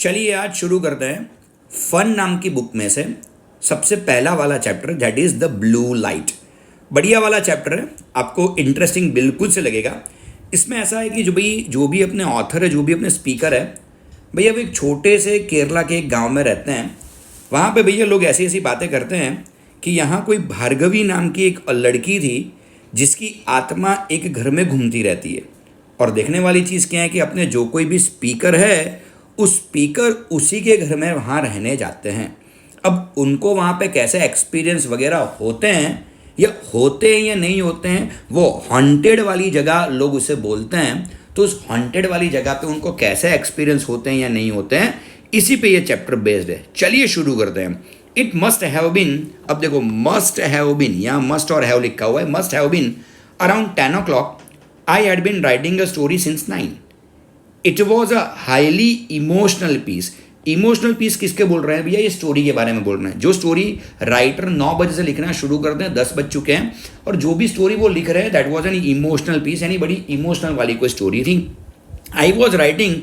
चलिए आज शुरू करते हैं फन नाम की बुक में से सबसे पहला वाला chapter, that is the Blue light. बढ़िया वाला चैप्टर है, आपको इंटरेस्टिंग बिल्कुल से लगेगा। इसमें ऐसा है कि जो भी अपने ऑथर है, जो भी अपने स्पीकर है, भैया वो एक छोटे से केरला के एक गांव में रहते हैं। वहाँ पे भैया लोग ऐसी ऐसी बातें करते हैं कि यहाँ कोई भार्गवी नाम की एक लड़की थी जिसकी आत्मा एक घर में घूमती रहती है। और देखने वाली चीज़ क्या है कि अपने जो कोई भी स्पीकर है, उस स्पीकर उसी के घर में वहाँ रहने जाते हैं। अब उनको वहाँ पे कैसे एक्सपीरियंस वगैरह होते हैं या नहीं होते हैं, वो हॉन्टेड वाली जगह लोग उसे बोलते हैं। तो उस हॉन्टेड वाली जगह पे उनको कैसे एक्सपीरियंस होते हैं या नहीं होते हैं, इसी पे ये चैप्टर बेस्ड है। चलिए शुरू करते हैं। इट मस्ट हैव बीन, अब देखो मस्ट हैव बीन, यहाँ मस्ट और हैव लिखा हुआ है। Must have been around 10 o'clock I had been writing a story since 9। It was a highly emotional piece. Emotional piece किसके बोल रहे हैं भैया? ये स्टोरी के बारे में बोल रहे हैं। जो स्टोरी राइटर 9 बजे से लिखना शुरू करते हैं, 10 बज चुके हैं, और जो भी स्टोरी वो लिख रहे हैं that was an emotional piece, यानी बड़ी इमोशनल वाली कोई स्टोरी थी। आई वॉज राइटिंग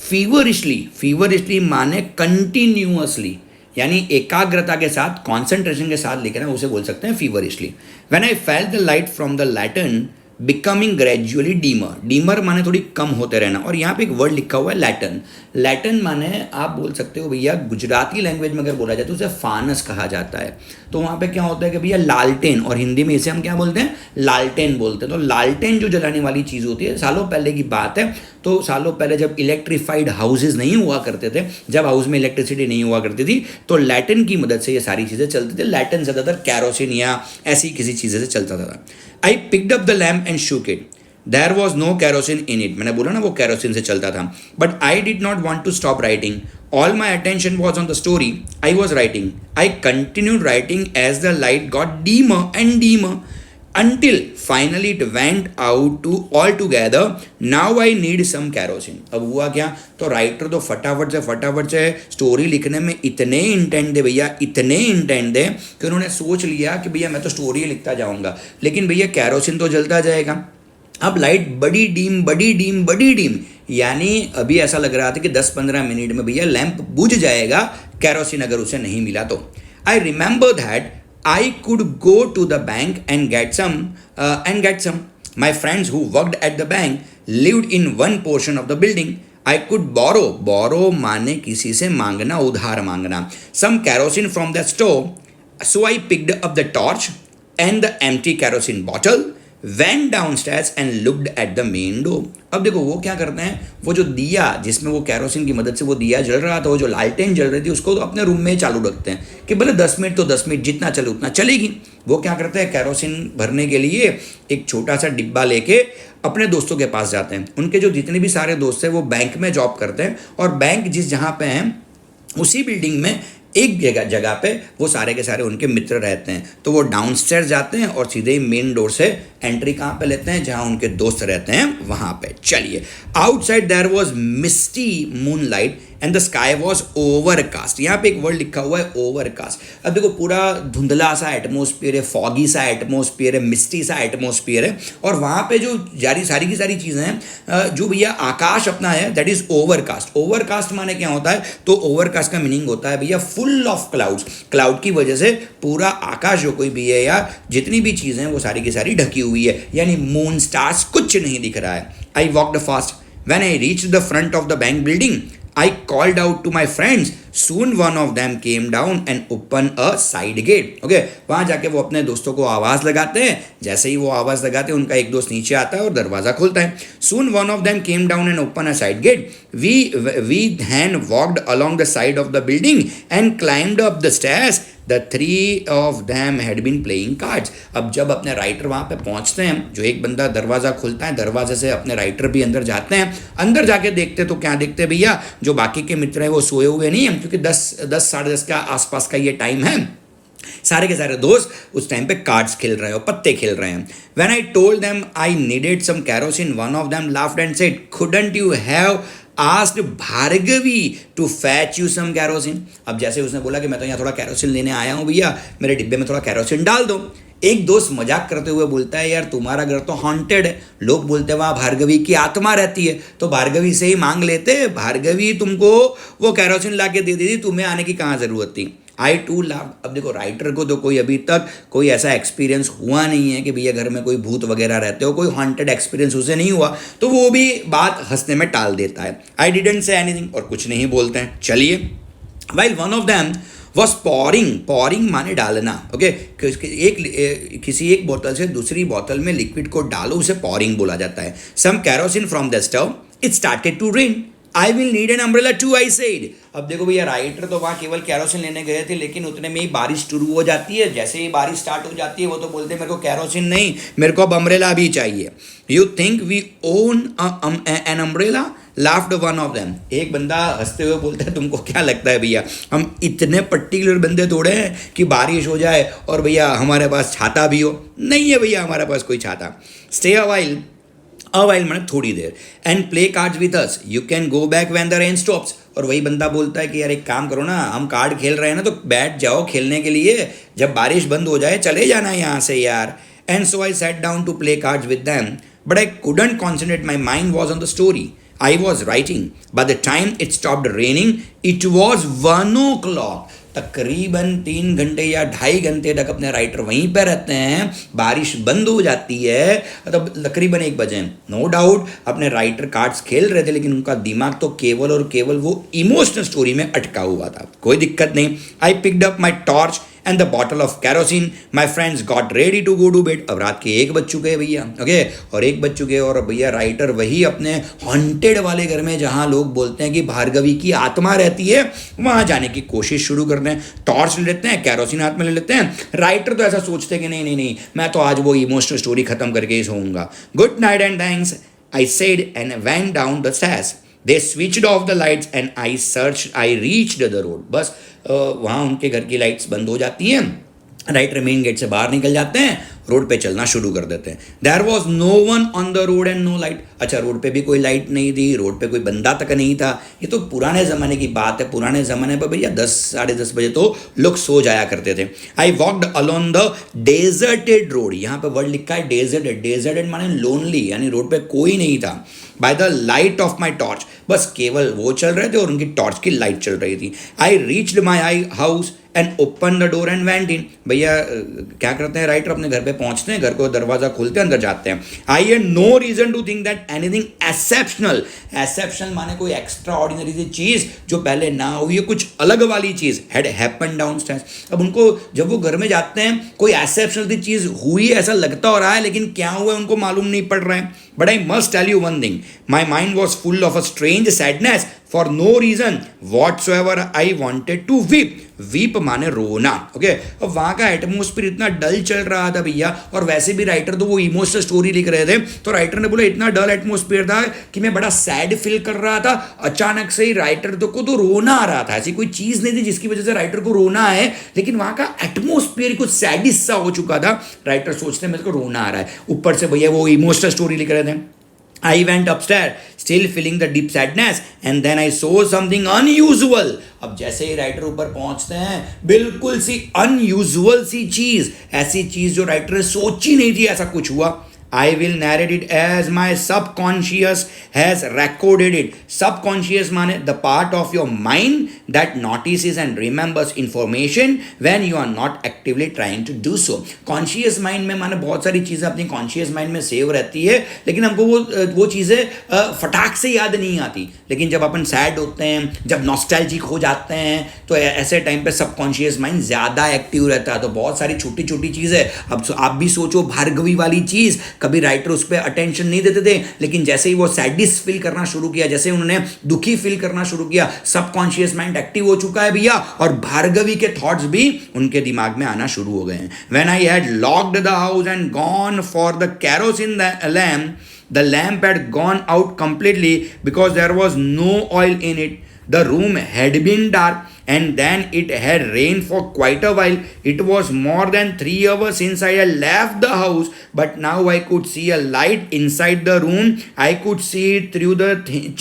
फीवरिशली माने कंटिन्यूअसली, यानी एकाग्रता के साथ, कॉन्सेंट्रेशन के साथ लिख रहे हैं, उसे बोल सकते हैं feverishly. When I felt the light from the lantern becoming gradually dimmer. Dimmer माने थोड़ी कम होते रहना। और यहाँ पे एक वर्ड लिखा हुआ है लैटन। लैटन माने आप बोल सकते हो भैया, गुजराती लैंग्वेज में अगर बोला जाए तो उसे फानस कहा जाता है। तो वहाँ पे क्या होता है कि भैया लालटेन, और हिंदी में इसे हम क्या बोलते हैं? लालटेन बोलते हैं। तो लालटेन जो जलाने वाली चीज़ होती है, सालों पहले की बात है। तो सालों पहले जब इलेक्ट्रीफाइड हाउसेज नहीं हुआ करते थे, जब हाउस में इलेक्ट्रिसिटी नहीं हुआ करती थी, तो लैटन की मदद से ये सारी चीज़ें चलती थी। लैटन ज़्यादातर कैरोसिन या ऐसी किसी चीज़ से चलता था। I picked up the lamp and shook it. There was no kerosene in it. मैंने बोला ना वो कैरोसिन से चलता था। But I did not want to stop writing. All my attention was on the story I was writing. I continued writing as the light got dimmer and dimmer until finally it went out to altogether. Now I need some kerosene. अब हुआ क्या? तो writer तो फटाफट से story लिखने में इतने इंटेंट थे भैया, इतने इंटेंट थे कि उन्होंने सोच लिया कि भैया मैं तो स्टोरी लिखता जाऊंगा, लेकिन भैया कैरोसिन तो जलता जाएगा। अब लाइट बड़ी डीम, यानी अभी ऐसा लग रहा था कि 10-15 मिनट में भैया लैंप बुझ जाएगा, कैरोसिन अगर उसे नहीं मिला तो। I remember that I could go to the bank and get some. My friends who worked at the bank lived in one portion of the building. I could borrow माने किसी से मांगना, उधार मांगना, some kerosene from the stove. So I picked up the torch and the empty kerosene bottle, went downstairs and looked at the main door. अब देखो वो क्या करते हैं, वो जो दिया जिसमें वो कैरोसिन की मदद से वो दिया जल रहा था, वो जो लालटेन जल रही थी, उसको तो अपने रूम में चालू रखते हैं कि भले 10 मिनट तो 10 मिनट, जितना चले उतना चलेगी। वो क्या करते हैं, कैरोसिन भरने के लिए एक छोटा सा डिब्बा लेके अपने दोस्तों के पास जाते हैं। उनके जो जितने भी सारे दोस्त हैं वो बैंक में जॉब करते हैं, और बैंक जिस जहाँ पे हैं उसी बिल्डिंग में एक जगह पे वो सारे के सारे उनके मित्र रहते हैं। तो वो डाउनस्टेयर जाते हैं और सीधे ही मेन डोर से एंट्री कहाँ पे लेते हैं? जहाँ उनके दोस्त रहते हैं वहाँ पे। चलिए, outside there was misty moonlight and the sky was overcast. यहाँ पे एक वर्ड लिखा हुआ है ओवरकास्ट। अब देखो पूरा धुंधला सा एटमोस्फियर है, फॉगी सा एटमोस्फियर है, मिस्टी सा एटमोस्फियर है, और वहाँ पे जो सारी की सारी चीज़ें हैं, जो भैया आकाश अपना है, दैट इज ओवरकास्ट। ओवरकास्ट माने क्या होता है? तो ओवरकास्ट का मीनिंग होता है भैया फुल ऑफ क्लाउड्स। क्लाउड की वजह से पूरा आकाश जो कोई भी है या जितनी भी चीज़ें हैं वो सारी की सारी ढकी हुई है, यानी मून स्टार्स कुछ नहीं दिख रहा है। I walked fast when I reached the front of the bank building. I called out to my friends. Soon one of them came down and opened a side gate. Okay, वहाँ जाके वो अपने दोस्तों को आवाज़ लगाते हैं। जैसे ही वो आवाज़ लगाते हैं, उनका एक दोस्त नीचे आता है और दरवाज़ा खुलता है। Soon one of them came down and opened a side gate. We then walked along the side of the building and climbed up the stairs. The three of them had been playing cards. अब जब अपने writer वहाँ पे पहुँचते हैं, जो एक बंदा दरवाज़ा खुलता है, दरवाजे से अपने राइटर भी अंदर जाते हैं। अंदर जाके देखते तो क्या देखते हैं भैया? जो बाकी के मित्र हैं वो सोए हुए नहीं हैं, क्योंकि 10 साढ़े 10 का आसपास का ये टाइम है। सारे के सारे दोस्त उस टाइम पे कार्ड्स खेल रहे हो, पत्ते खेल रहे हैं। When I told them I needed some kerosene, one of them laughed and said, "Couldn't you have asked Bhargavi to fetch you some kerosene?" अब जैसे उसने बोला कि मैं तो यहाँ थोड़ा कैरोसिन लेने आया हूँ भैया, मेरे डिब्बे में थोड़ा कैरोसिन डाल दो। एक दोस्त मजाक करते हुए बोलता है, यार तुम्हारा घर तो हॉन्टेड है, लोग बोलते हैं वहाँ भार्गवी की आत्मा रहती है, तो भार्गवी से ही मांग लेते, भार्गवी तुमको वो कैरोसिन ला के दे दी थी, तुम्हें आने की कहाँ ज़रूरत थी। आई टू लाभ। अब देखो राइटर को तो कोई अभी तक कोई ऐसा एक्सपीरियंस हुआ नहीं है कि भैया घर में कोई भूत वगैरह रहते हो, कोई हॉन्टेड एक्सपीरियंस उसे नहीं हुआ, तो वो भी बात हंसने में टाल देता है। आई डिडंट से एनीथिंग, और कुछ नहीं बोलते हैं। चलिए, while one of them was pouring, pouring माने डालना, ओके, किसी एक बोतल से दूसरी बोतल में लिक्विड को डालो, उसे पॉरिंग बोला जाता है। Some kerosene from the stove, it started to rain, I will need an umbrella too, I said. अब देखो भैया, राइटर तो वहाँ केवल कैरोसिन लेने गए थे, लेकिन उतने में ही बारिश शुरू हो जाती है। जैसे ही बारिश स्टार्ट हो जाती है, वो तो बोलते हैं मेरे को कैरोसिन नहीं, मेरे को अब अम्ब्रेला भी चाहिए। You think we own an umbrella, laughed one of them. एक बंदा हंसते हुए बोलता है, तुमको क्या लगता है भैया, हम इतने पर्टिकुलर बंदे थोड़े हैं कि बारिश हो जाए और भैया हमारे पास छाता भी हो? नहीं है भैया हमारे पास कोई छाता। स्टे अ वाइल मैंने थोड़ी देर, and play cards with us, you can go back when the rain stops. और वही बंदा बोलता है कि यार एक काम करो ना, हम कार्ड खेल रहे हैं ना, तो बैठ जाओ खेलने के लिए, जब बारिश बंद हो जाए चले जाना यहाँ से यार। And so I sat down to play cards with them, but I couldn't concentrate, my mind was on the story I was writing. By the time it stopped raining, it was 1 o'clock. तकरीबन 3 घंटे या 2.5 घंटे तक अपने writer वहीं पर रहते हैं, बारिश बंद हो जाती है, तब तकरीबन 1 बजे। नो डाउट अपने राइटर कार्ड्स खेल रहे थे, लेकिन उनका दिमाग तो केवल और केवल वो इमोशनल स्टोरी में अटका हुआ था। कोई दिक्कत नहीं। I picked up my torch and the bottle of kerosene, my friends got ready to go to bed. अब रात के 1 बज चुके हैं भैया, ओके, और 1 बज चुके हैं, और भैया राइटर वही अपने हॉन्टेड वाले घर में, जहाँ लोग बोलते हैं कि भार्गवी की आत्मा रहती है, वहाँ जाने की कोशिश शुरू करते हैं। टॉर्च ले लेते हैं, कैरोसिन हाथ में ले लेते हैं। राइटर तो ऐसा सोचते हैं कि नहीं नहीं नहीं, मैं तो आज वो इमोशनल स्टोरी खत्म करके ही सोऊंगा। Good night and thanks, I said and went down the stairs. They switched off the lights and I reached the road. बस वहाँ उनके घर की लाइट्स बंद हो जाती हैं, राइटर मेन गेट से बाहर निकल जाते हैं, रोड पे चलना शुरू कर देते हैं। There was no one on the road and no light. अच्छा, रोड पे भी कोई लाइट नहीं थी, रोड पे कोई बंदा तक नहीं था। ये तो पुराने ज़माने की बात है, पुराने ज़माने पर भैया 10 साढ़े 10 बजे तो लोग सो जाया करते थे। I walked alone the deserted road, यहाँ पे वर्ड लिखा है डेजर्टेड, डेजर्टेड माने लोनली, यानी रोड पे कोई नहीं था। By the light of my torch, बस केवल वो चल रहे थे और उनकी टॉर्च की लाइट चल रही थी। I reached my house and open the door and went इन। भैया क्या करते हैं राइटर, अपने घर पे पहुंचते हैं, घर को दरवाजा खोलते हैं, अंदर जाते हैं। I had no reason to think that anything exceptional, exceptional माने कोई एक्स्ट्रा ऑर्डिनरी सी चीज जो पहले ना हुई है, कुछ अलग वाली चीज, हैड हैपन डाउनस्टेयर्स। अब उनको जब वो घर में जाते हैं, कोई एक्सेप्शनल सी चीज हुई है ऐसा लगता हो रहा है, लेकिन क्या हुआ है उनको मालूम नहीं पड़ रहा है। But I must tell you one thing, my mind was full of a strange sadness for no reason whatsoever I wanted to weep. Weep माने रोना, ओके। अब वहाँ का एटमोस्फियर इतना डल चल रहा था भैया, और वैसे भी राइटर तो वो इमोशनल स्टोरी लिख रहे थे, तो राइटर ने बोला इतना डल एटमोस्फियर था कि मैं बड़ा सैड फील कर रहा था। अचानक से ही राइटर को तो रोना आ रहा था। ऐसी कोई चीज़ नहीं थी जिसकी वजह से राइटर को रोना है, लेकिन वहाँ का एटमोस्फियर कुछ सैडिस सा हो चुका था। राइटर सोचते हैं मेरे को रोना आ रहा है, ऊपर से भैया वो इमोशनल स्टोरी लिख रहे थे। I went upstairs, still feeling the deep sadness, and then I saw something unusual. अब जैसे ही राइटर ऊपर पहुंचते हैं, बिल्कुल सी अनयूजुअल सी चीज, ऐसी चीज जो राइटर ने सोची नहीं थी, ऐसा कुछ हुआ। I will narrate it as my subconscious has recorded it. Subconscious माने the part of your mind that notices and remembers information when you are not actively trying to do so. Conscious mind में माने बहुत सारी चीज़ें अपनी conscious mind में save रहती है, लेकिन हमको वो चीज़ें फटाक से याद नहीं आती। लेकिन जब अपन सैड होते हैं, जब नॉस्टैल्जिक हो जाते हैं, तो ऐसे टाइम पे सबकॉन्शियस माइंड ज़्यादा एक्टिव रहता है। तो बहुत सारी छोटी छोटी चीज़ें, अब आप भी सोचो भार्गवी वाली चीज़, कभी राइटर उस पर अटेंशन नहीं देते थे, लेकिन जैसे ही वो सैडिस फील करना शुरू किया, जैसे उन्होंने दुखी फील करना शुरू किया, सबकॉन्शियस माइंड एक्टिव हो चुका है भैया, और भार्गवी के थॉट्स भी उनके दिमाग में आना शुरू हो गए हैं। When I had locked the house and gone for the kerosene lamp, the lamp had gone out completely because there was no oil in it. The room had been dark, and then it had rained for quite a while. It was more than 3 hours since I had left the house, but now I could see a light inside the room. I could see it through the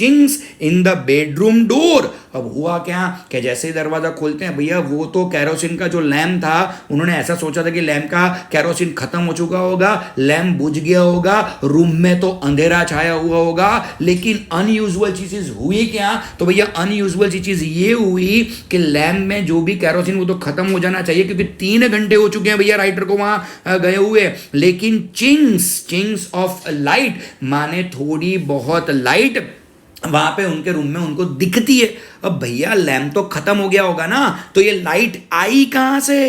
chinks in the bedroom door. अब हुआ क्या कि जैसे ही दरवाज़ा खोलते हैं भैया, वो तो कैरोसिन का जो लैम्प था, उन्होंने ऐसा सोचा था कि लैम्प का कैरोसिन खत्म हो चुका होगा, लैम्प बुझ गया होगा, रूम में तो अंधेरा छाया हुआ होगा। लेकिन अनयूजुअल चीज़ हुई क्या? तो भैया अनयूजुअल चीज़ ये हुई कि लैम्प में जो भी कैरोसिन वो तो खत्म हो जाना चाहिए, क्योंकि 3 घंटे हो चुके हैं भैया राइटर को वहां गए हुए। लेकिन चिंग्स ऑफ लाइट, माने थोड़ी बहुत लाइट वहां पे उनके रूम में उनको दिखती है। अब भैया लैम्प तो खत्म हो गया होगा ना, तो ये लाइट आई कहां से?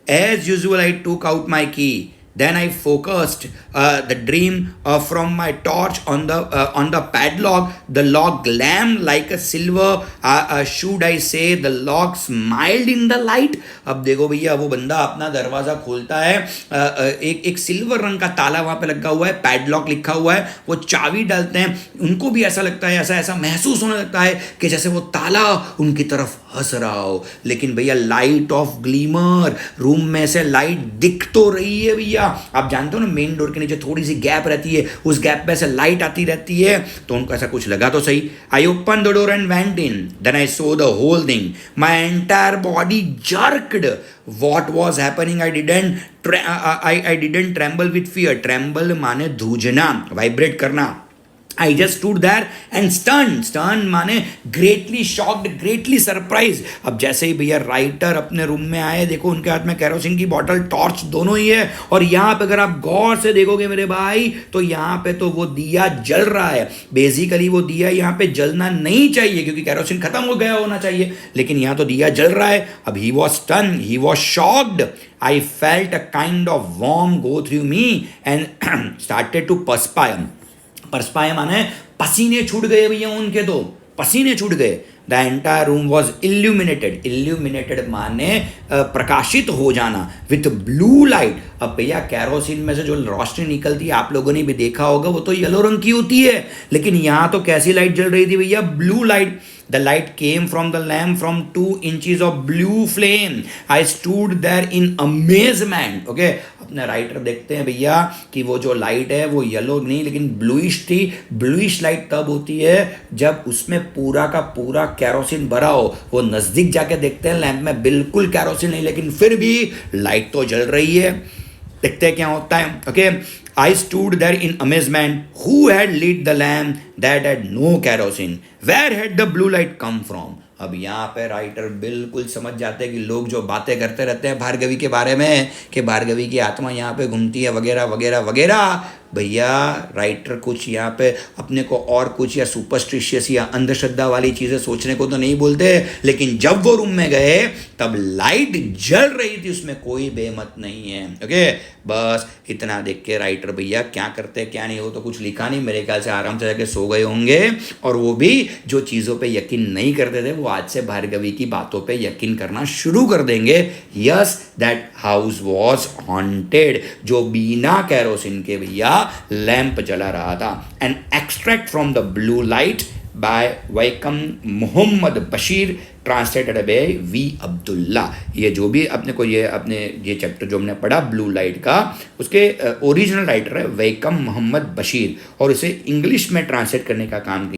As usual I took out my key, then I focused the dream from my torch on the padlock. The lock gleamed like a silver, should I say the lock smiled in the light. अब देखो भैया, वो बंदा अपना दरवाजा खोलता है, एक सिल्वर रंग का ताला वहां पे लगा हुआ है, पैडलॉक लिखा हुआ है, वो चाबी डालते हैं, उनको भी ऐसा लगता है, ऐसा महसूस होने लगता है कि जैसे वो ताला उनकी तरफ हंस रहा हो। लेकिन भैया लाइट ऑफ ग्लीमर, रूम में से लाइट दिख तो रही है भैया। आप जानते हो ना, मेन डोर के नीचे थोड़ी सी गैप रहती है, उस गैप पे से लाइट आती रहती है, तो उनको ऐसा कुछ लगा तो सही। I open the door and went in, then I saw the whole thing, my entire body jerked. What was happening? I didn't tremble with fear. Tremble माने धूजना, वाइब्रेट करना। I just stood there and stunned माने greatly shocked, greatly surprised। अब जैसे ही भैया writer अपने room में आए, देखो उनके हाथ में कैरोसिन की बोतल, टॉर्च दोनों ही है, और यहाँ पे अगर आप गौर से देखोगे मेरे भाई, तो यहाँ पे तो वो दिया जल रहा है। बेसिकली वो दिया यहाँ पे जलना नहीं चाहिए, क्योंकि कैरोसिन खत्म हो गया होना चाहिए, लेकिन यहाँ तो दिया जल रहा है। अब he was stunned, he was shocked। I felt a kind of warmth go through me and started to perspire। परस्पाय माने पसीने छूट गए भैया उनके, तो पसीने छूट गए। The entire room was illuminated, illuminated माने प्रकाशित हो जाना, विथ ब्लू लाइट। अब भैया कैरोसिन में से जो रोशनी निकलती है, आप लोगों ने भी देखा होगा, वो तो येलो रंग की होती है, लेकिन यहाँ तो कैसी लाइट जल रही थी भैया? Blue light. The light came from the lamp from 2 inches of blue flame. I stood there in amazement. Okay, अपने राइटर देखते हैं भैया कि वो जो लाइट है वो येलो नहीं लेकिन ब्लूइश थी। ब्लूइश लाइट तब होती है जब उसमें पूरा का पूरा कैरोसिन भरा हो। वो नजदीक जाके देखते हैं, लैंप में बिल्कुल कैरोसिन नहीं, लेकिन फिर भी लाइट तो जल रही है। देखते हैं क्या होता है। Okay, I stood there in amazement. Who had lit the lamp that had no kerosene? Where had the blue light come from? अब यहाँ पे राइटर बिल्कुल समझ जाते हैं कि लोग जो बातें करते रहते हैं भार्गवी के बारे में, कि भार्गवी की आत्मा यहाँ पे घूमती है वगैरह वगैरह वगैरह, भैया राइटर कुछ यहाँ पे अपने को और कुछ या सुपरस्टिशियस या अंधश्रद्धा वाली चीज़ें सोचने को तो नहीं बोलते, लेकिन जब वो रूम में गए तब लाइट जल रही थी, उसमें कोई बेमत नहीं है। ओके, बस इतना देख के राइटर भैया क्या करते क्या नहीं, वो तो कुछ लिखा नहीं, मेरे ख्याल से आराम से जाके सो गए होंगे। और वो भी जो चीज़ों पे यकीन नहीं करते थे, वो आज से भार्गवी की बातों पे यकीन करना शुरू कर देंगे। Yes, that house was haunted, जो बिना कैरोसिन के भैया लैंप जला रहा था। An extract from the Blue Light by Vaikom Muhammad Basheer, translated by V Abdulla. ये जो भी अपने को ये चैप्टर जो हमने पढ़ा ब्लू लाइट का, उसके ओरिजिनल राइटर है वैकम मोहम्मद बशीर, और इसे इंग्लिश में ट्रांसलेट करने का काम किया